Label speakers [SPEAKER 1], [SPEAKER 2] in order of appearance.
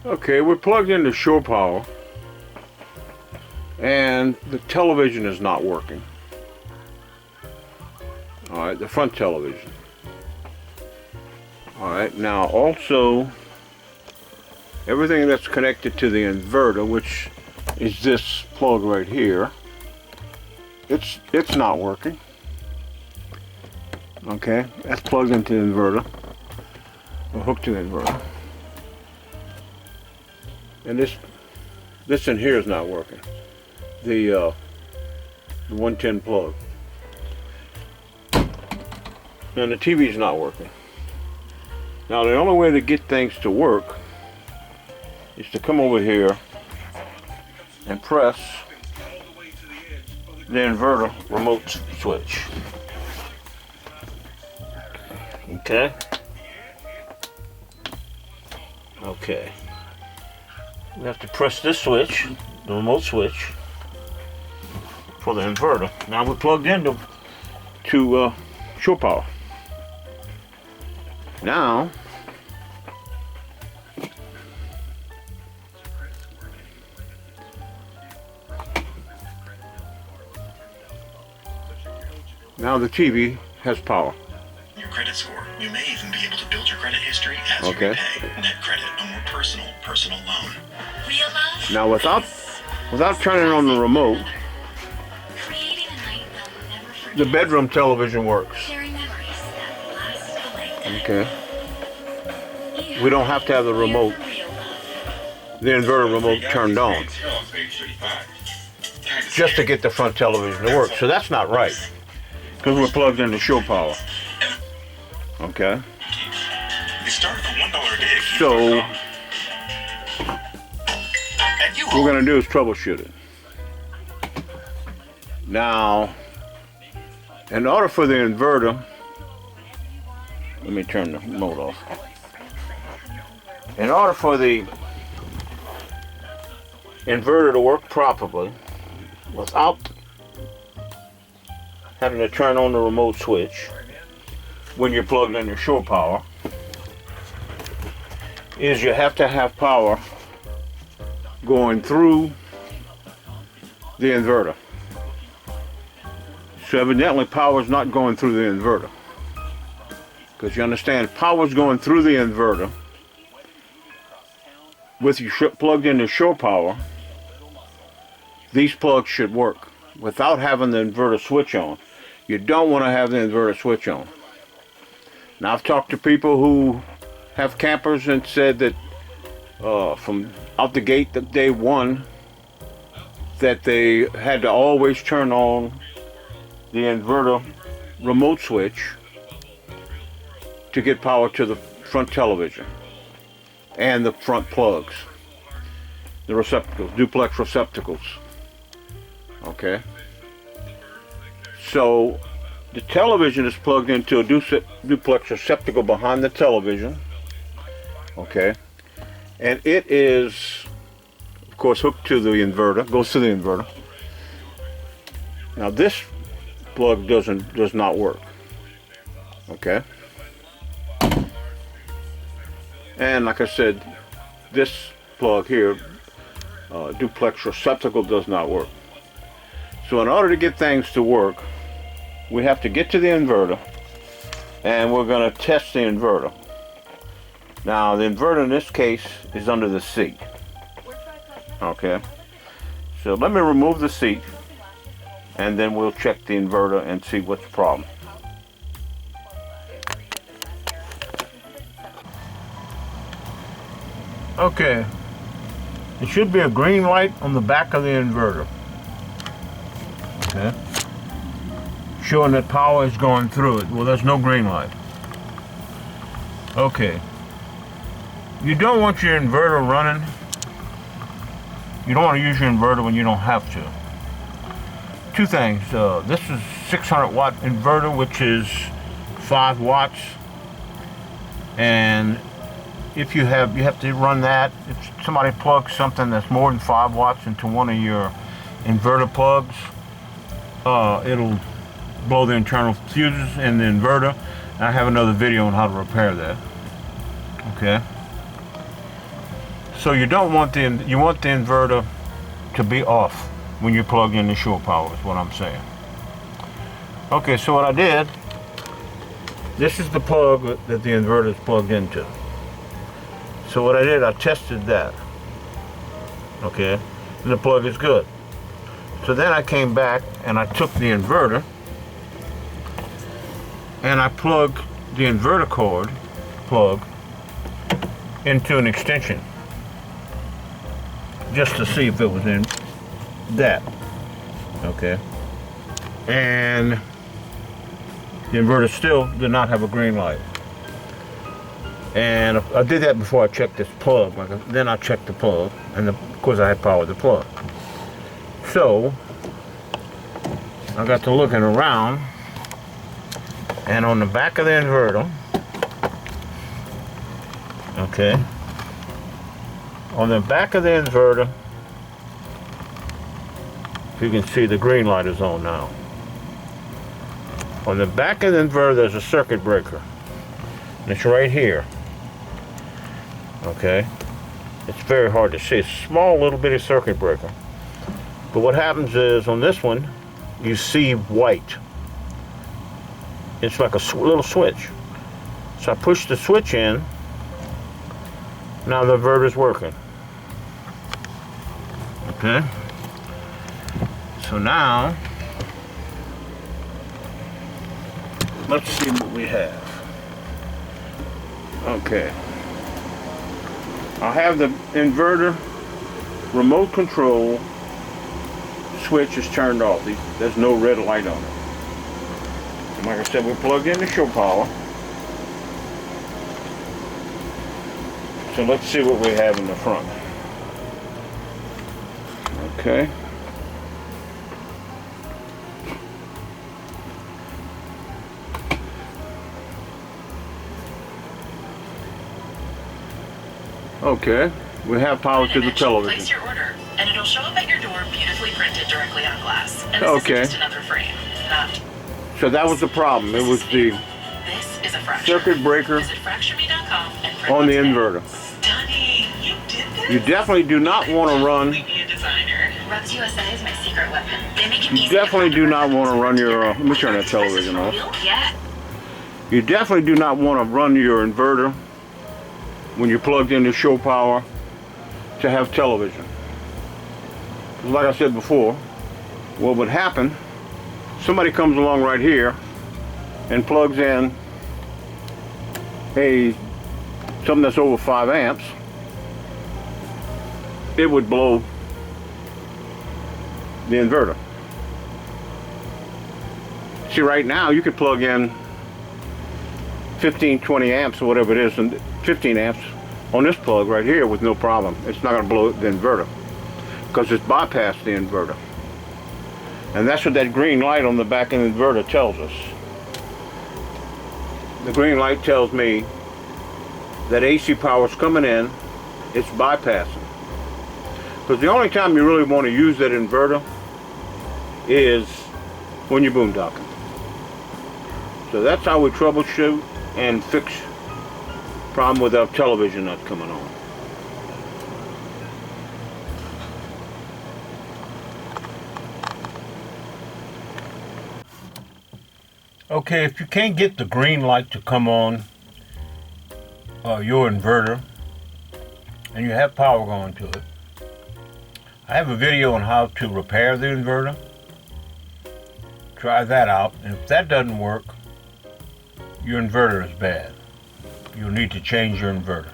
[SPEAKER 1] Okay, we're plugged into shore power and the television is not working. Alright, the front television. Alright, now also everything that's connected to the inverter, which is this plug right here, it's not working. Okay, that's plugged into the inverter, or hooked to the inverter. And this in here is not working. The 110 plug. And the TV is not working. Now the only way to get things to work is to come over here and press the inverter remote switch. Okay. Okay. We have to press this switch, the remote switch, for the inverter. Now we're plugged into shore power. Now the TV has power.
[SPEAKER 2] Your credit score. You may even be able to build your credit history as you repay. Net credit, a more personal loan. Real love?
[SPEAKER 1] Now without turning on the remote, the bedroom television works. Okay. We don't have to have the remote, the inverter remote turned on, just to get the front television to work. So that's not right, because we're plugged into shore power. Okay. So what we're going to do is troubleshoot it. Now, in order for the inverter, let me turn the remote off. In order for the inverter to work properly, without having to turn on the remote switch when you're plugged into shore power, is you have to have power going through the inverter. So evidently power is not going through the inverter. Because you understand, power is going through the inverter. With you plugged into shore power, these plugs should work without having the inverter switch on. You don't want to have the inverter switch on. Now I've talked to people who have campers and said that from out the gate, the day one, that they had to always turn on the inverter remote switch to get power to the front television and the front plugs, the receptacles, duplex receptacles. Okay, so the television is plugged into a duplex receptacle behind the television. Okay, and it is, of course, hooked to the inverter, goes to the inverter. Now this plug does not work. Okay, and like I said, this plug here, duplex receptacle, does not work. So in order to get things to work, we have to get to the inverter, and we're going to test the inverter. Now the inverter in this case is under the seat. Okay, so let me remove the seat, and then we'll check the inverter and see what's the problem. Okay, there should be a green light on the back of the inverter. Okay, showing that power is going through it. Well, there's no green light. Okay, you don't want your inverter running. You don't want to use your inverter when you don't have to. Two things. This is 600 watt inverter, which is 5 watts, and if you have to run that. If somebody plugs something that's more than 5 watts into one of your inverter plugs, it'll blow the internal fuses in the inverter. And I have another video on how to repair that. Okay, So you don't want you want the inverter to be off when you plug in the shore power, is what I'm saying. Okay, so what I did, this is the plug that the inverter is plugged into. So what I did, I tested that. Okay, and the plug is good. So then I came back and I took the inverter and I plugged the inverter cord plug into an extension just to see if it was in that. Okay, and the inverter still did not have a green light. And I did that before I checked this plug. Then I checked the plug, and of course I had powered the plug. So I got to looking around, and on the back of the inverter, okay, on the back of the inverter, if you can see, the green light is on now. On the back of the inverter, there's a circuit breaker, and it's right here. Okay, it's very hard to see. It's a small little bitty circuit breaker. But what happens is, on this one, you see white. It's like a little switch. So I push the switch in. Now the inverter's working. Okay. So now, let's see what we have. Okay. I have the inverter remote control switch is turned off. There's no red light on it. And like I said, we plugged in the show power. So let's see what we have in the front. Okay. Okay, we have power to the television.
[SPEAKER 2] Place your order, and it'll show up at your door, beautifully printed directly on glass. And this
[SPEAKER 1] okay.
[SPEAKER 2] isn't just another frame. Not.
[SPEAKER 1] So that was the problem. It was the circuit breaker on the inverter.
[SPEAKER 2] Stunning! You did this?
[SPEAKER 1] You definitely do not want to run.
[SPEAKER 2] Be a designer. Rugs USA is my secret weapon. They make it
[SPEAKER 1] You
[SPEAKER 2] easy
[SPEAKER 1] definitely do not want to run your. Let me turn that television off.
[SPEAKER 2] Yeah.
[SPEAKER 1] You definitely do not want to run your inverter when you're plugged into show power to have television. Like I said before, what would happen, somebody comes along right here and plugs in something that's over 5 amps, it would blow the inverter. See, right now you could plug in 15, 20 amps or whatever it is, and 15 amps on this plug right here with no problem. It's not going to blow the inverter because it's bypassed the inverter. And that's what that green light on the back of the inverter tells us. The green light tells me that AC power is coming in, it's bypassing. Because the only time you really want to use that inverter is when you're boondocking. So that's how we troubleshoot and fix problem with our television not coming on. Okay, if you can't get the green light to come on your inverter and you have power going to it, I have a video on how to repair the inverter. Try that out, and if that doesn't work, your inverter is bad. You'll need to change your inverter.